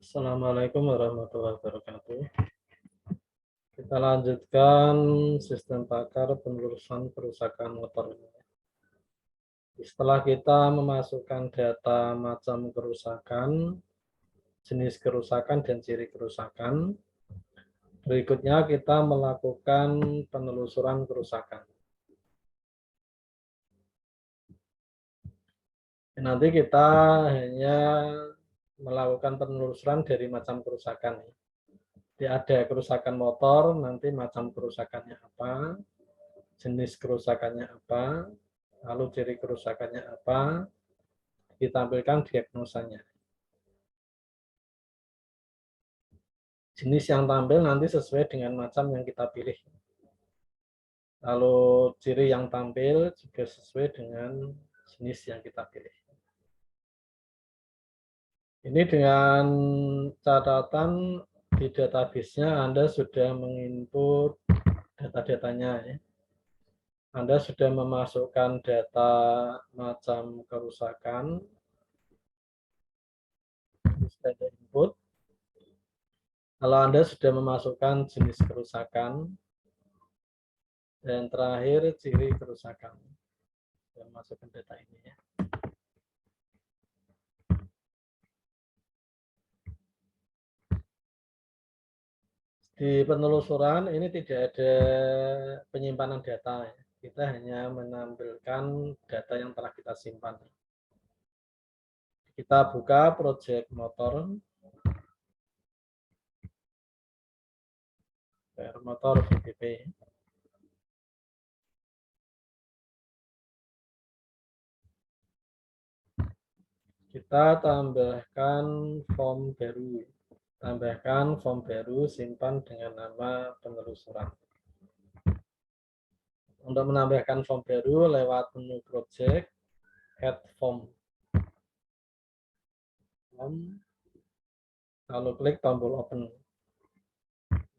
Assalamualaikum warahmatullahi wabarakatuh. Kita lanjutkan sistem pakar penelusuran kerusakan motor. Setelah kita memasukkan data macam kerusakan, jenis kerusakan, dan ciri kerusakan, berikutnya kita melakukan penelusuran kerusakan. Nanti kita hanya melakukan penelusuran dari macam kerusakan. Ada kerusakan motor, nanti macam kerusakannya apa, jenis kerusakannya apa, lalu ciri kerusakannya apa, ditampilkan diagnosanya. Jenis yang tampil nanti sesuai dengan macam yang kita pilih. Lalu ciri yang tampil juga sesuai dengan jenis yang kita pilih. Ini dengan catatan di database-nya Anda sudah menginput data-datanya. Anda sudah memasukkan data macam kerusakan, sudah ada input. Kalau Anda sudah memasukkan jenis kerusakan, dan terakhir ciri kerusakan. Saya masukkan data ini ya. Di penelusuran ini tidak ada penyimpanan data ya. Kita hanya menampilkan data yang telah kita simpan. Kita buka project motor. Motor VPP. Kita tambahkan form baru. Tambahkan form baru, simpan dengan nama penelusuran. Untuk menambahkan form baru lewat menu project, add form. Lalu klik tombol open.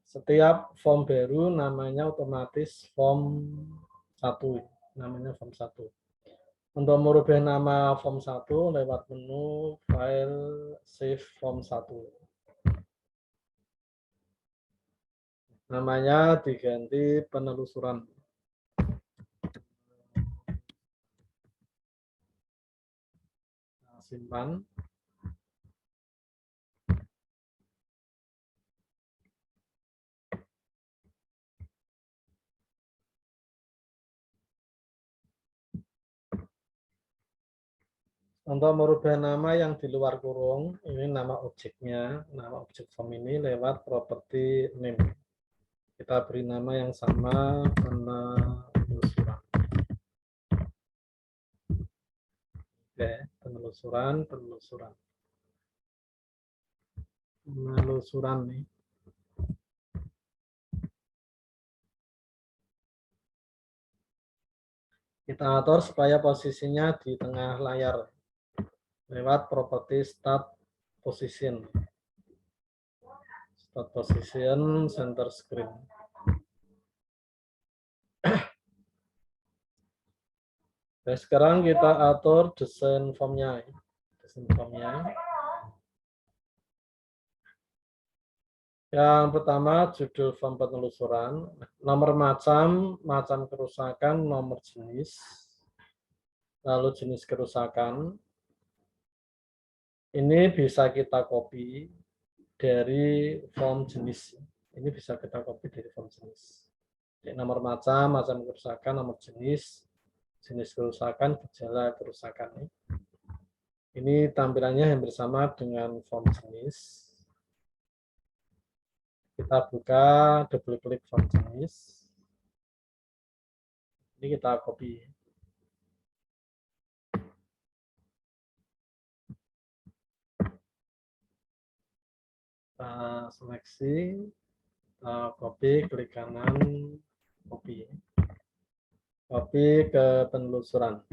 Setiap form baru namanya otomatis form 1. Namanya form 1. Untuk merubah nama form 1 lewat menu file save form 1. Namanya diganti penelusuran. Simpan. Untuk merubah nama yang di luar kurung, ini nama objeknya, nama objek form ini lewat properti name. Kita beri nama yang sama, penelusuran. Oke, penelusuran. Penelusuran nih. Kita atur supaya posisinya di tengah layar lewat properti start position. Start position, center screen. Nah, sekarang kita atur desain formnya. Yang pertama judul form penelusuran, nomor macam kerusakan, nomor jenis, lalu jenis kerusakan. Ini bisa kita copy dari form jenis. Ini bisa kita copy dari form jenis. Jadi, nomor macam kerusakan, nomor jenis kerusakan, gejala kerusakan. Ini tampilannya hampir sama dengan form jenis. Kita buka, double klik form jenis. Ini kita copy. Kita seleksi, kita copy, klik kanan, copy. Copy ke penelusuran.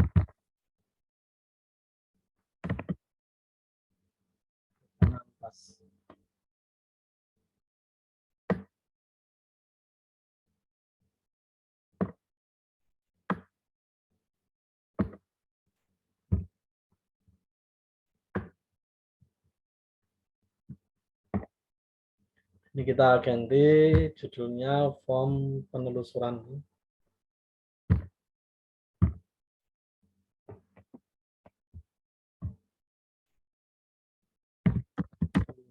Kanan pas. Ini kita ganti judulnya form penelusuran.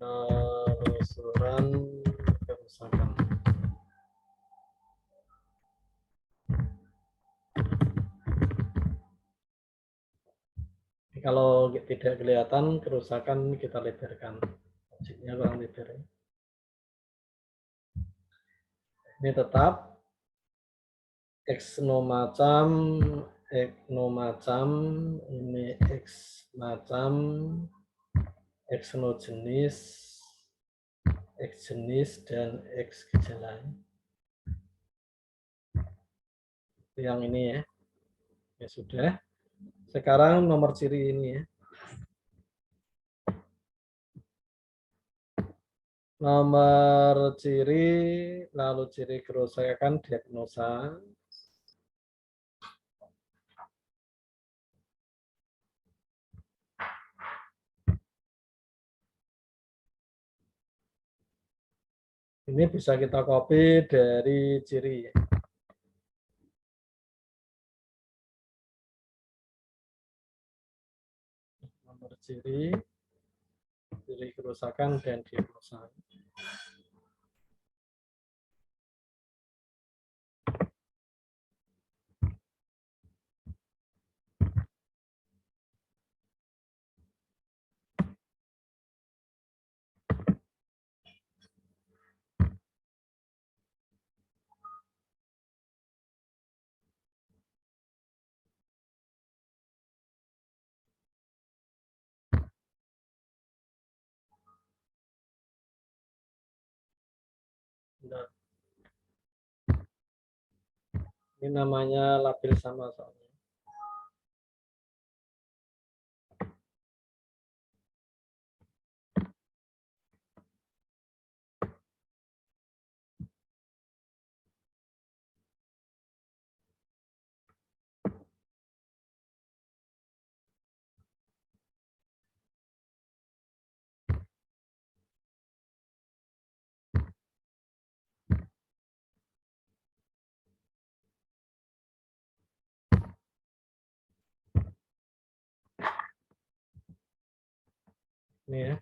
Penelusuran kerusakan. Kalau tidak kelihatan kerusakan, kita lebarkan. Objeknya kurang lebar. Ini tetap X no macam, X no macam, ini X macam, X no jenis, X jenis, dan X gejala. Yang ini ya. Ya sudah. Sekarang nomor ciri ini ya. Nomor ciri, lalu ciri kerusakan, diagnosa. Ini bisa kita copy dari ciri. Nomor ciri kerusakan, dan diagnosa. Nah, ini namanya labil sama soalnya. Ini ya.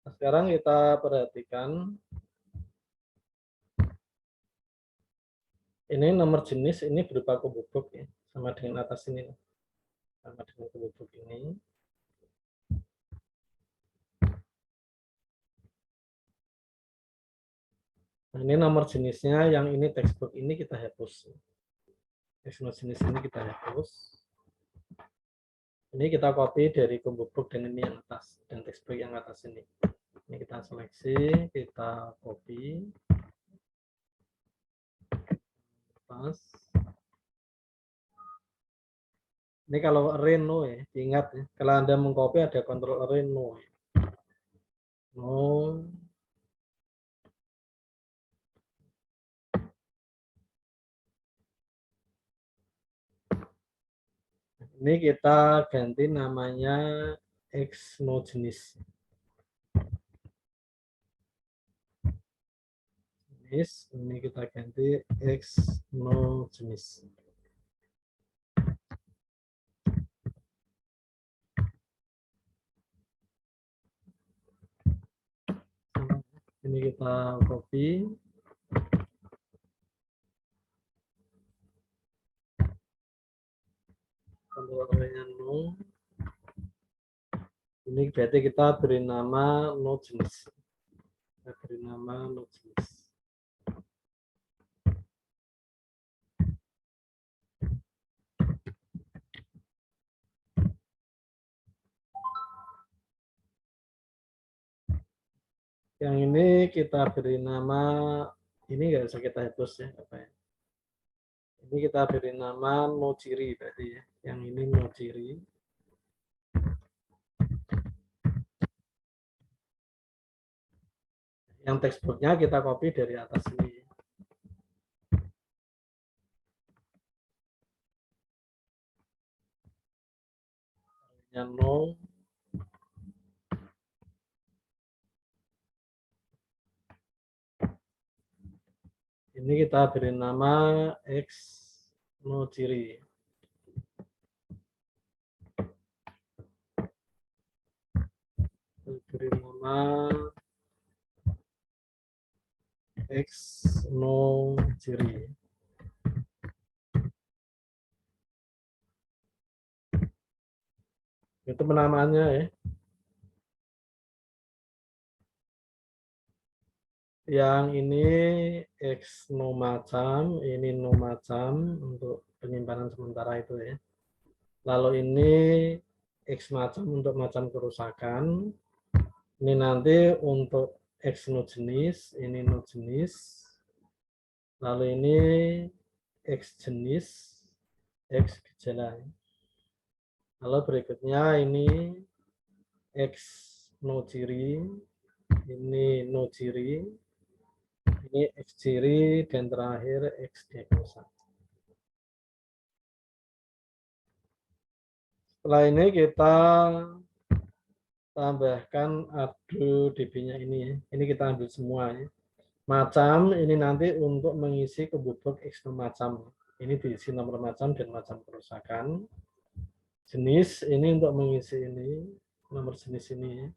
Nah, sekarang kita perhatikan ini nomor jenis ini berupa kubuk ya, sama dengan atas ini, sama dengan kubuk ini. Nah, ini nomor jenisnya, yang ini textbook ini kita hapus. Nomor jenis ini kita hapus. Ini kita copy dari kubuk dan ini yang atas, dan textbook yang atas ini. Ini kita seleksi, kita copy. Pas. Ini kalau array no ya, ingat ya. Kalau Anda mengcopy ada kontrol array no. Ya. No. Ini kita ganti namanya X no jenis. Ini kita ganti X no jenis. Ini kita copy. Kontrol array-nya no. Ini berarti kita beri nama no jenis. Kita beri nama no jenis. Yang ini kita beri nama, ini nggak usah kita hapus ya, apa ya. Ini kita beri nama no ciri berarti ya. Yang ini no ciri. Yang textbooknya kita copy dari atas ini. nya no. Ini kita beri nama X no ciri. Beri nama X no ciri. Itu penamaannya ya. Yang ini X no macam, ini no macam untuk penyimpanan sementara itu ya. Lalu ini X macam untuk macam kerusakan. Ini nanti untuk X no jenis, ini no jenis. Lalu ini X jenis, X gejala. Lalu berikutnya ini X no ciri, ini no ciri, ini X ciri, dan terakhir X diagnosa. Setelah ini kita tambahkan adu DB-nya ini ya. Ini kita ambil semua ya. Macam ini nanti untuk mengisi kebubuk X macam. Ini diisi nomor macam dan macam kerusakan. Jenis ini untuk mengisi ini nomor jenis ini ya.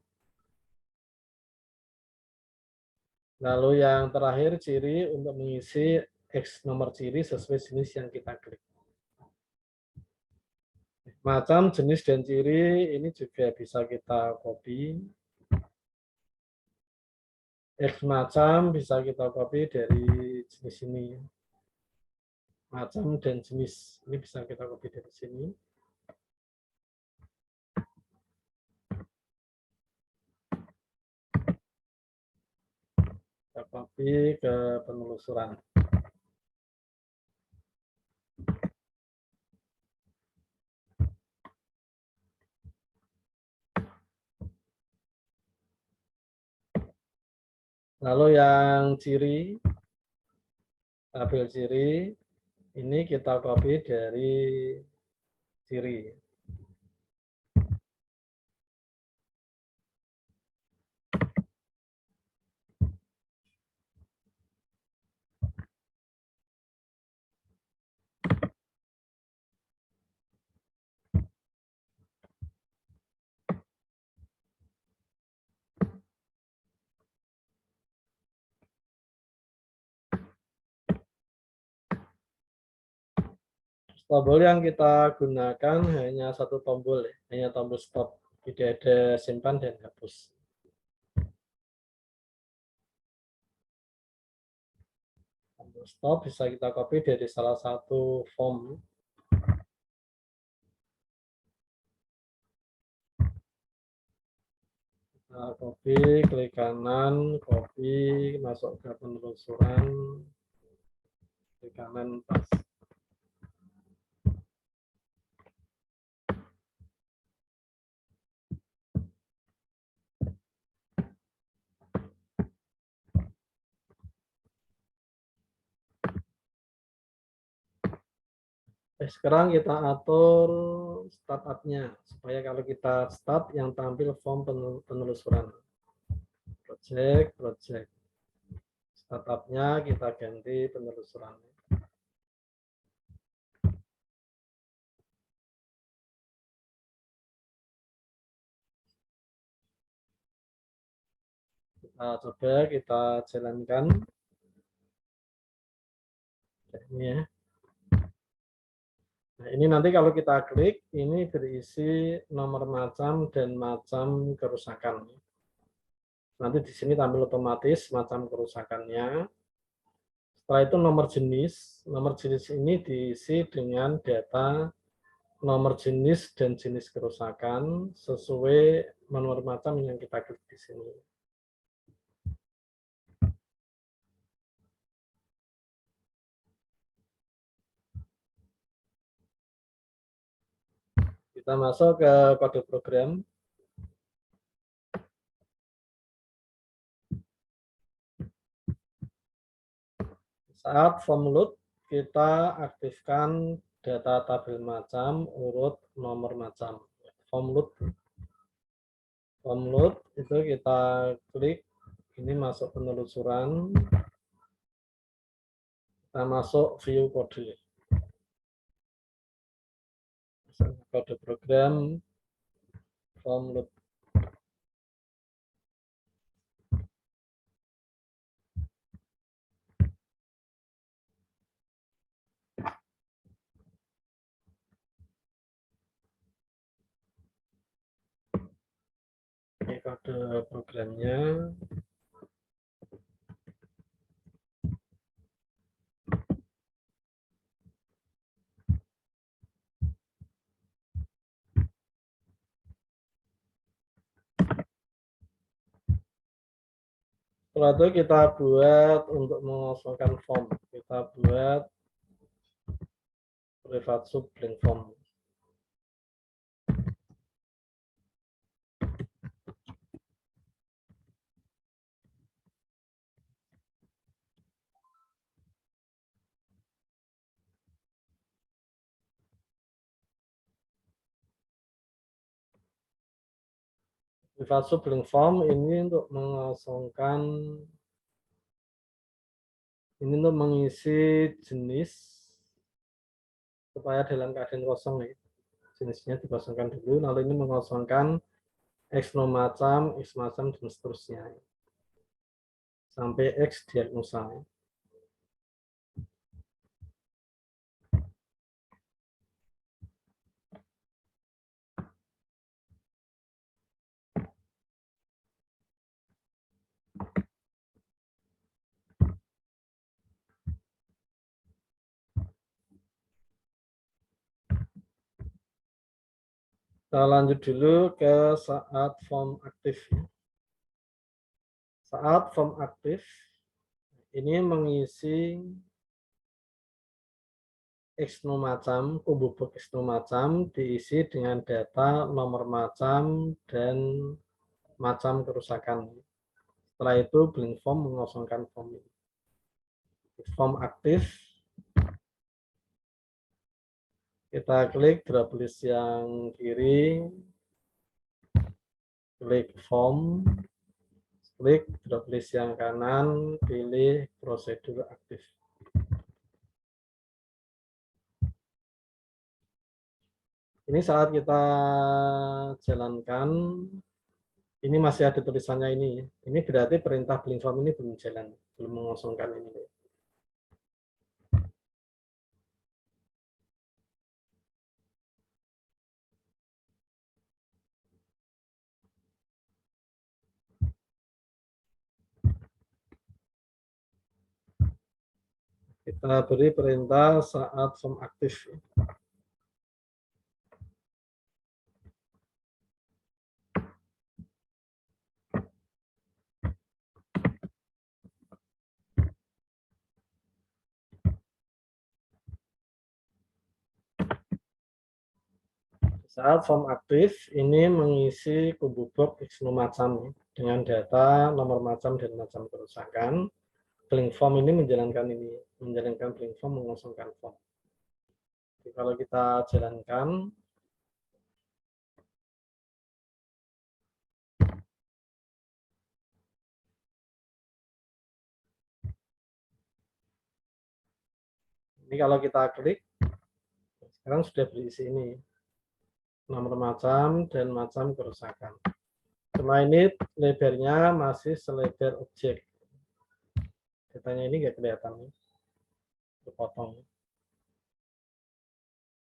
Lalu yang terakhir ciri untuk mengisi X nomor ciri sesuai jenis yang kita klik. Macam, jenis, dan ciri ini juga bisa kita copy. X macam bisa kita copy dari jenis ini. Macam dan jenis ini bisa kita copy dari sini. Kita copy ke penelusuran. Lalu yang ciri, tabel ciri, ini kita copy dari ciri. Tombol yang kita gunakan hanya satu tombol, hanya tombol stop. Tidak ada simpan dan hapus. Tombol stop bisa kita copy dari salah satu form. Kita copy, klik kanan, copy, masuk ke penelusuran, klik kanan, pas. Sekarang kita atur startup-nya supaya kalau kita start yang tampil form penelusuran. Project. Startup-nya kita ganti penelusuran. Kita coba kita jalankan. Ini ya. Nah, ini nanti kalau kita klik, ini berisi nomor macam dan macam kerusakan. Nanti di sini tampil otomatis macam kerusakannya. Setelah itu nomor jenis ini diisi dengan data nomor jenis dan jenis kerusakan sesuai nomor macam yang kita klik di sini. Kita masuk ke kode program. Saat form load, kita aktifkan data tabel macam, urut, nomor macam. form load. Form load itu kita klik, ini masuk penelusuran, kita masuk view kode. Kode program form load. Ini kode programnya. Setelah itu kita buat untuk mengosongkan form. Kita buat private sub blank form. Private sub blank form ini untuk mengosongkan, ini untuk mengisi jenis supaya dalam keadaan kosong nih. Jenisnya dikosongkan dulu, lalu ini mengosongkan X no macam, X macam, dan seterusnya. Sampai X diagnosa. Kita lanjut dulu ke saat form aktif. Saat form aktif, ini mengisi X no macam, kubu box X no macam diisi dengan data nomor macam dan macam kerusakan. Setelah itu blank form mengosongkan form ini. Form aktif, kita klik drop list yang kiri, klik form, klik drop list yang kanan, pilih prosedur aktif. Ini saat kita jalankan, ini masih ada tulisannya ini. Ini berarti perintah blank form ini belum jalan, belum mengosongkan ini. Kita beri perintah saat form aktif. Saat form aktif, ini mengisi kubu box X no macam dengan data nomor macam dan macam kerusakan. Blank form ini menjalankan blank form mengosongkan form. Jadi kalau kita jalankan, ini kalau kita klik, sekarang sudah berisi ini nomor macam dan macam kerusakan. Cuma ini lebarnya masih selebar objek. Datanya ini nggak kelihatan, terpotong.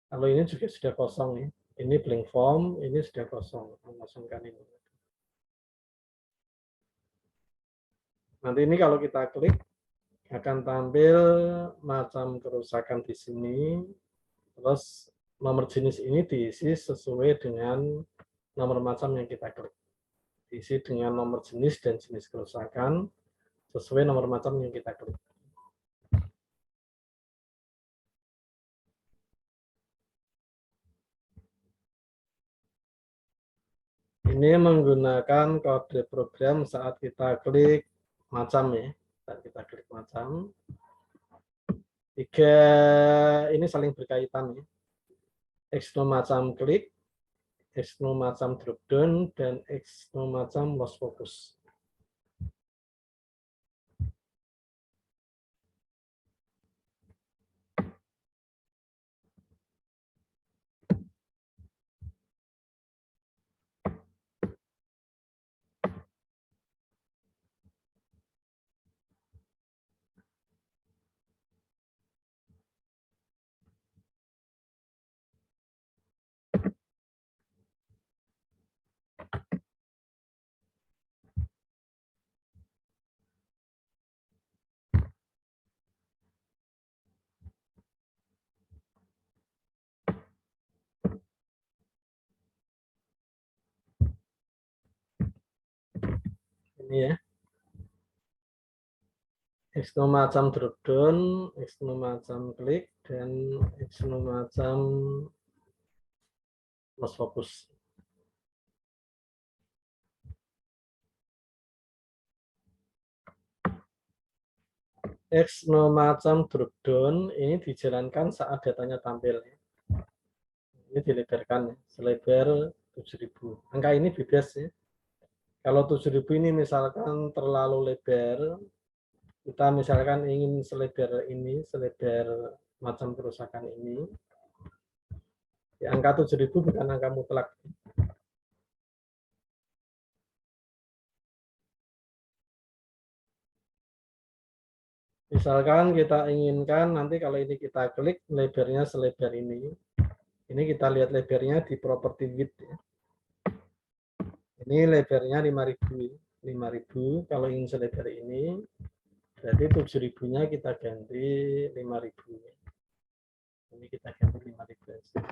Kalau ini juga sudah kosong nih. Ini blank form, ini sudah kosong, mengosongkan ini. Nanti ini kalau kita klik akan tampil macam kerusakan di sini, terus nomor jenis ini diisi sesuai dengan nomor macam yang kita klik. Diisi dengan nomor jenis dan jenis kerusakan sesuai nomor macam yang kita klik. Ini menggunakan kode program saat kita klik macam ya. Saat kita klik macam. Tiga ini saling berkaitan ya. X no macam klik, Exno macam drop down dan Exno macam loss focus. Ini ya. Exno macam drop down, Exno macam klik, dan Exno macam loss focus. Exno macam drop down ini dijalankan saat datanya tampil. Ini dilebarkan ya, selebar 7.000. Angka ini bebas ya. Kalau 7.000 ini misalkan terlalu lebar, kita misalkan ingin selebar ini, selebar macam kerusakan ini, ya, angka 7.000 bukan angka mutlak. Misalkan kita inginkan nanti kalau ini kita klik lebarnya selebar ini. Ini kita lihat lebarnya di property width ya. Ini lebarnya 5.000. 5.000 kalau ingin selebar ini berarti 7.000-nya kita ganti 5.000. Ini kita ganti 5.000.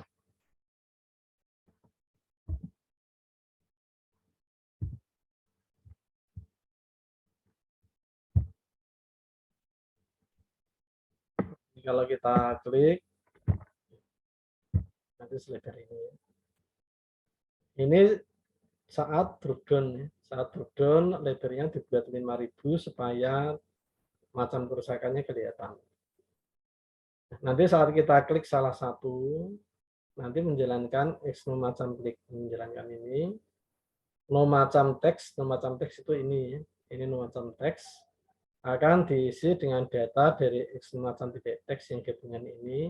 Kalau kita klik nanti selebar ini. Ini saat drop down ya. Saat drop down lebarnya dibuat 5.000 supaya macam kerusakannya kelihatan. Nanti saat kita klik salah satu, nanti menjalankan Exno macam klik, menjalankan ini. No macam teks, no macam teks itu ini, ini no macam teks akan diisi dengan data dari Exno macam titik teks yang gabungan ini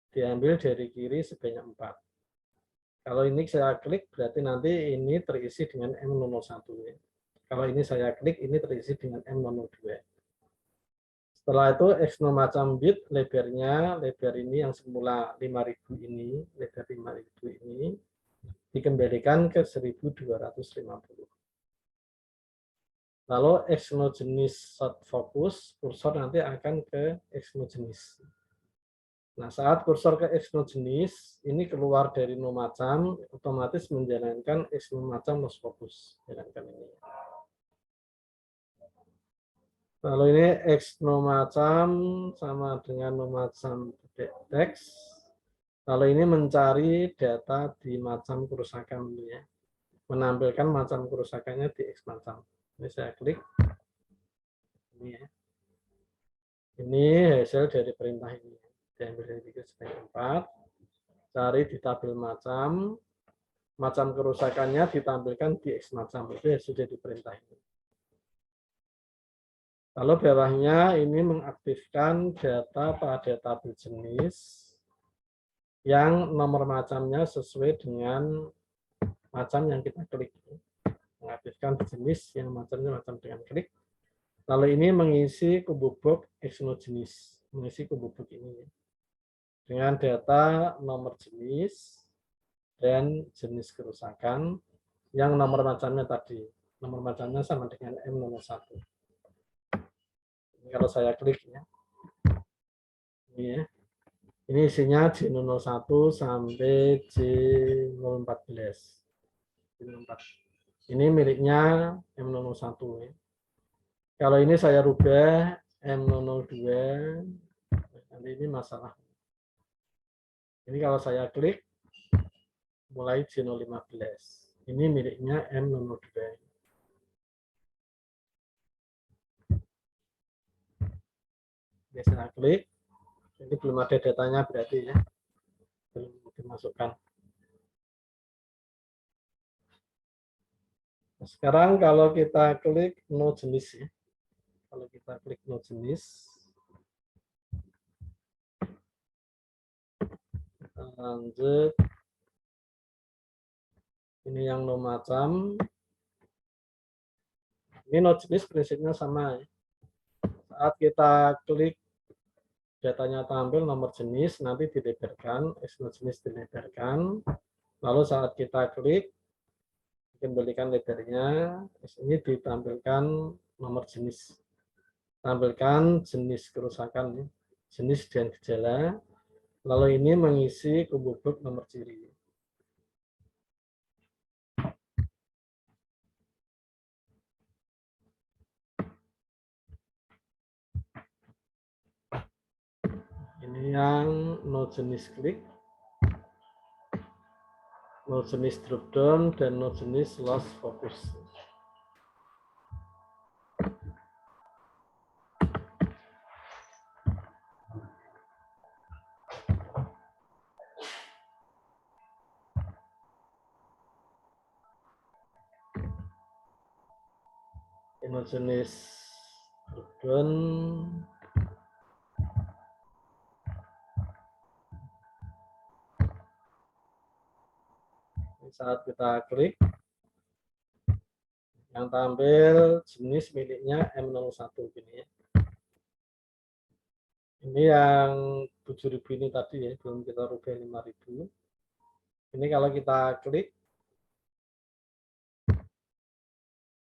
diambil dari kiri sebanyak 4. Kalau ini saya klik berarti nanti ini terisi dengan M001 ya. Kalau ini saya klik ini terisi dengan M002. Setelah itu Exno macam bit lebarnya, lebar ini yang semula 5.000 ini, lebar 5.000 ini dikembalikan ke 1.250. Lalu Exno jenis short focus, kursor nanti akan ke Exno jenis. Nah, saat kursor ke Exno jenis, ini keluar dari no macam, otomatis menjalankan Exno macam loss focus. Jalankan ini. Lalu ini Exno macam sama dengan no macam teks. Lalu ini mencari data di macam kerusakan ya. Menampilkan macam kerusakannya di X macam. Ini saya klik. Ini ya. Ini hasil dari perintah ini. Diambil dari 3 sampai 4. Cari di tabel macam. Macam kerusakannya ditampilkan di X macam. Itu hasil dari perintah ini. Lalu bawahnya ini mengaktifkan data pada tabel jenis yang nomor macamnya sesuai dengan macam yang kita klik. Mengaktifkan jenis yang macamnya macam dengan klik. Lalu ini mengisi kubu box Exno jenis, mengisi kubu box ini dengan data nomor jenis dan jenis kerusakan yang nomor macamnya tadi. Nomor macamnya sama dengan M01. Ini kalau saya klik ya. Ini ya. Ini isinya J001 sampai J014. Ini miliknya M001 ya. Kalau ini saya rubah M002, nanti ini masalah. Ini kalau saya klik, mulai J015. Ini miliknya M002. Ini saya klik, ini belum ada datanya berarti ya, belum dimasukkan. Sekarang kalau kita klik no jenis ya. Kalau kita klik no jenis, kita lanjut. Ini yang no macam. Ini no jenis prinsipnya sama ya. Saat kita klik datanya tampil nomor jenis, nanti dilebarkan, no jenis dilebarkan. Lalu saat kita klik, kembalikan lebarnya, ini ditampilkan nomor jenis. Tampilkan jenis kerusakan, ya. Jenis dan gejala. Lalu ini mengisi kubuk nomor ciri. Ini yang no jenis klik, no jenis drop down, dan no jenis loss focus. No jenis drop down, saat kita klik, yang tampil jenis miliknya M01 ini ya. Ini yang 7.000 ini tadi ya, belum kita rubah 5.000. Ini kalau kita klik,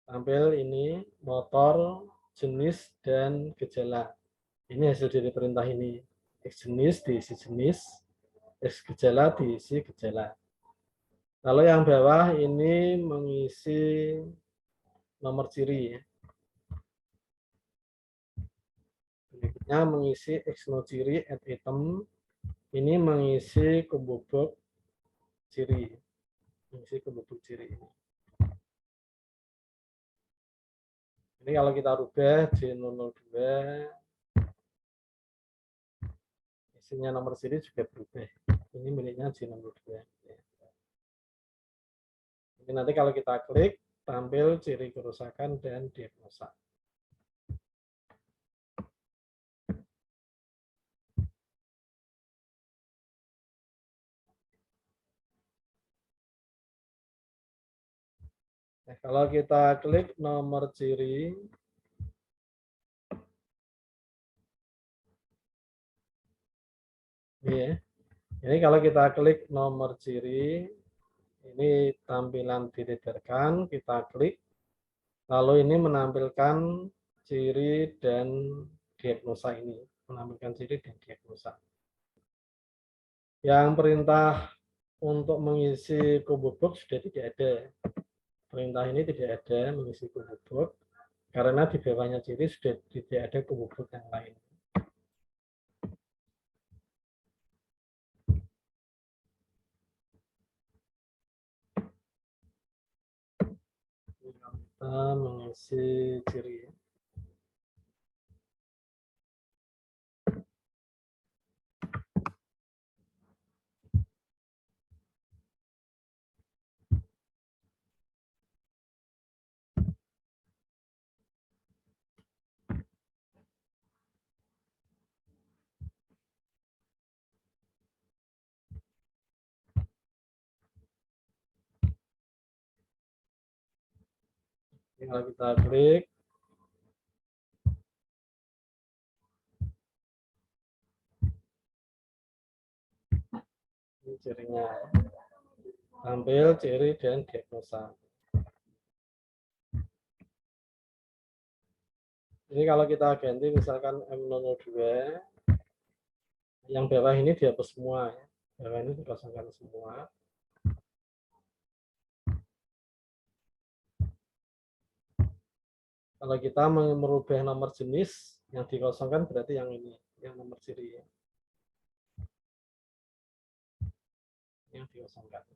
tampil ini motor, jenis, dan gejala. Ini hasil dari perintah ini. X jenis diisi jenis, X gejala diisi gejala. Lalu yang bawah ini mengisi nomor ciri ya. Berikutnya mengisi X no ciri add item. Ini mengisi kubuk ciri. Mengisi kubuk ciri ini. Ini kalau kita rubah J002, isinya nomor ciri juga berubah. Ini miliknya J002. Ini nanti kalau kita klik, tampil ciri kerusakan dan diagnosa. Nah, kalau kita klik nomor ciri, ini ya. Ini kalau kita klik nomor ciri, ini tampilan dilebarkan, kita klik, lalu ini menampilkan ciri dan diagnosa ini, menampilkan ciri dan diagnosa. Yang perintah untuk mengisi kubuk sudah tidak ada. Perintah ini tidak ada mengisi kubuk karena di bawahnya ciri sudah tidak ada kubuk yang lain. Kita mengisi ciri. Tinggal kita klik. Ini cirinya. Tampil ciri dan diagnosa. Ini kalau kita ganti misalkan M002, yang bawah ini dihapus semua. Bawah ini dikosongkan semua. Kalau kita merubah nomor jenis, yang dikosongkan berarti yang ini, yang nomor ciri. Yang dikosongkan.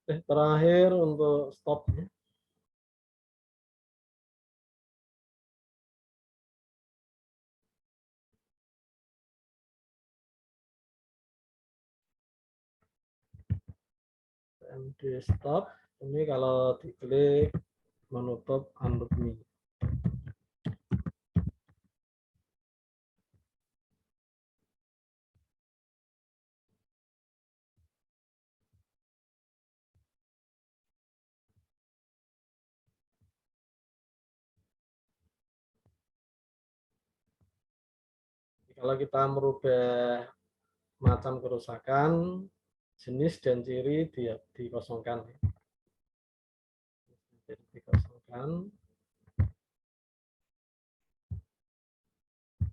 Terakhir untuk stop. md stop. Ini kalau diklik menutup unload me. Kalau kita merubah macam kerusakan, jenis dan ciri dia dikosongkan. Jadi dikosongkan.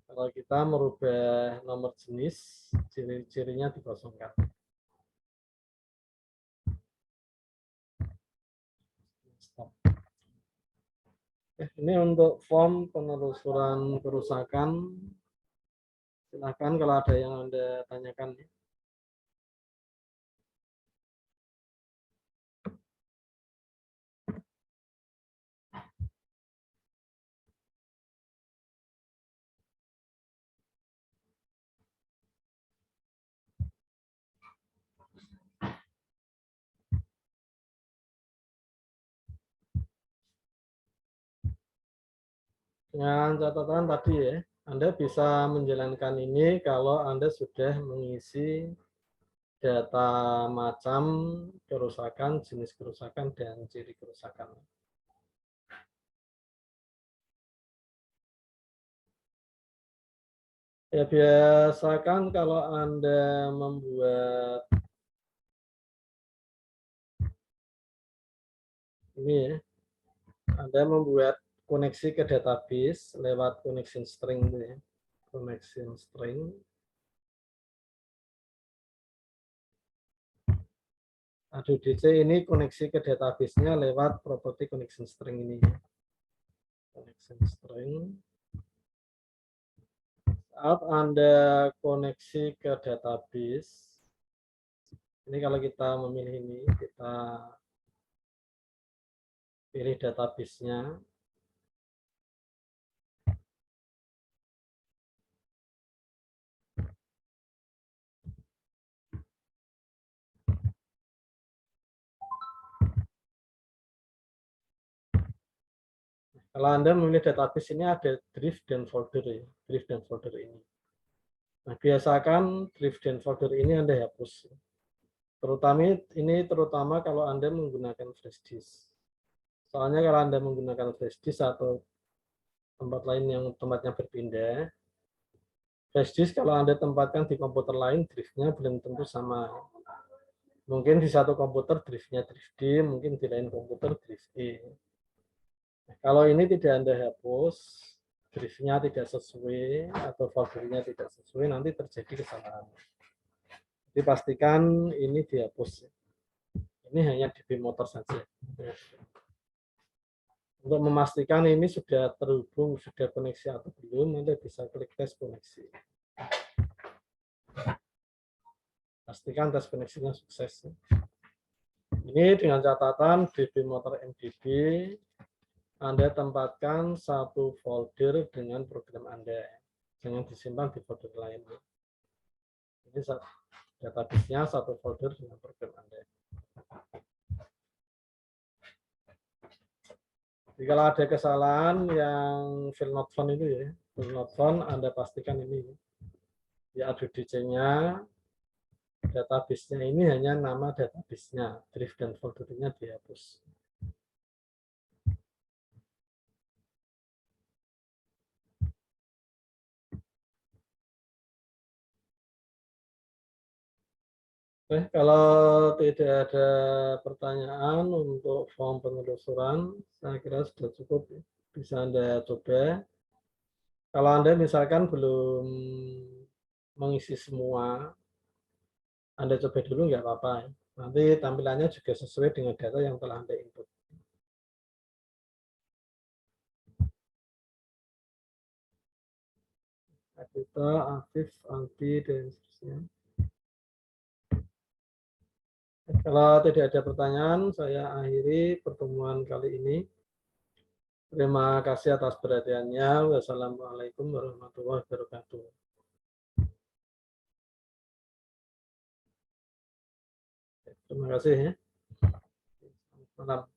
Kalau kita merubah nomor jenis, ciri-cirinya dikosongkan. Stop. Ini untuk form penelusuran kerusakan. Silakan kalau ada yang Anda tanyakan. Dengan catatan tadi ya, Anda bisa menjalankan ini kalau Anda sudah mengisi data macam kerusakan, jenis kerusakan, dan ciri kerusakan. Ya, biasakan kalau Anda membuat ini ya, Anda membuat koneksi ke database lewat connection string ini ya. Connection string. Aduh DC ini koneksi ke database-nya lewat property connection string ini. Connection string. Saat Anda koneksi ke database, ini kalau kita memilih ini, kita pilih database-nya. Kalau Anda memilih database ini ada drift dan folder ya, drift dan folder ini. Nah, biasakan drift dan folder ini Anda hapus. Terutama kalau Anda menggunakan flash disk. Soalnya kalau Anda menggunakan flash disk atau tempat lain yang tempatnya berpindah, flash disk kalau Anda tempatkan di komputer lain, driftnya belum tentu sama. Mungkin di satu komputer driftnya drift D, mungkin di lain komputer drift E. Kalau ini tidak Anda hapus, driftnya tidak sesuai atau foldernya tidak sesuai, nanti terjadi kesalahan. Jadi pastikan ini dihapus. Ini hanya DB motor saja. Untuk memastikan ini sudah terhubung, sudah koneksi atau belum, Anda bisa klik tes koneksi. Pastikan tes koneksinya sukses. Ini dengan catatan DB motor MDB, Anda tempatkan satu folder dengan program Anda. Jangan disimpan di folder lain. Ini database-nya satu folder dengan program Anda. Jadi kalau ada kesalahan yang file not found itu ya, file not found Anda pastikan ini. Di ADDC-nya, database-nya ini hanya nama database-nya, drift dan folder-nya dihapus. Kalau tidak ada pertanyaan untuk form penelusuran, saya kira sudah cukup. Bisa Anda coba. Kalau Anda misalkan belum mengisi semua, Anda coba dulu nggak apa-apa. Nanti tampilannya juga sesuai dengan data yang telah Anda input. Kita, Afif, Aldi, dan seterusnya. Kalau tidak ada pertanyaan, saya akhiri pertemuan kali ini. Terima kasih atas perhatiannya. Wassalamualaikum warahmatullahi wabarakatuh. Terima kasih ya. Malam.